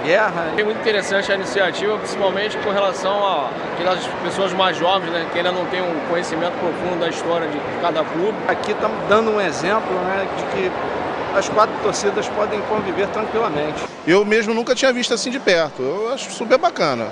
guerra. É muito interessante a iniciativa, principalmente com relação àquelas pessoas mais jovens, né, que ainda não têm um conhecimento profundo da história de cada clube. Aqui estamos dando um exemplo, né, de que as 4 torcidas podem conviver tranquilamente. Eu mesmo nunca tinha visto assim de perto, eu acho super bacana.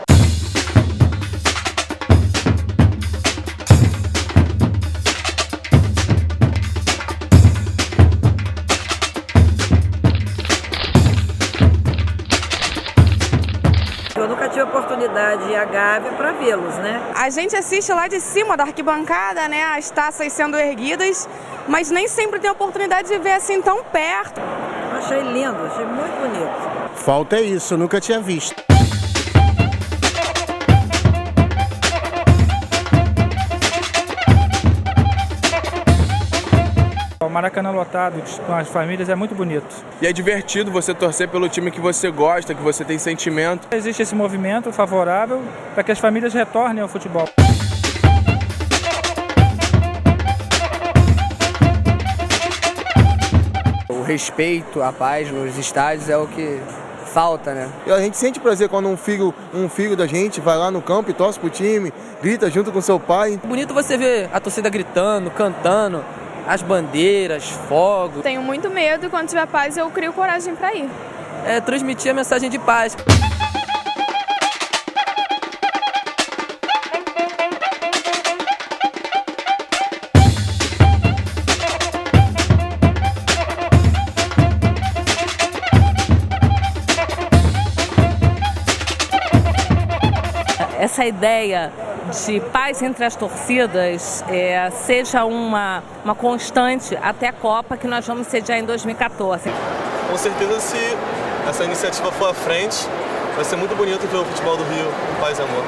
Eu nunca tive oportunidade de ir à Gávea para vê-los, né? A gente assiste lá de cima da arquibancada, né, as taças sendo erguidas, mas nem sempre tem a oportunidade de ver assim tão perto. Eu achei lindo, achei muito bonito. Falta é isso, eu nunca tinha visto. O Maracanã lotado com as famílias é muito bonito. E é divertido você torcer pelo time que você gosta, que você tem sentimento. Existe esse movimento favorável para que as famílias retornem ao futebol. O respeito, a paz nos estádios é o que falta, né? E a gente sente prazer quando um filho da gente vai lá no campo e torce pro time, grita junto com seu pai. Bonito você ver a torcida gritando, cantando, as bandeiras, fogos. Tenho muito medo e quando tiver paz eu crio coragem para ir. É transmitir a mensagem de paz. Essa ideia de paz entre as torcidas seja uma constante até a Copa que nós vamos sediar em 2014. Com certeza, se essa iniciativa for à frente, vai ser muito bonito ver o futebol do Rio com paz e amor.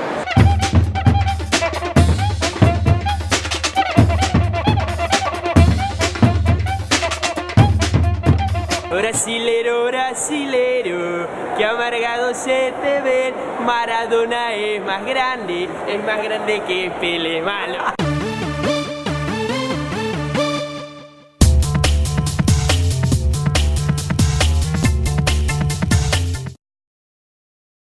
Brasileiro, brasileiro, que amargado se te ve. Maradona es más grande que Pelé malo.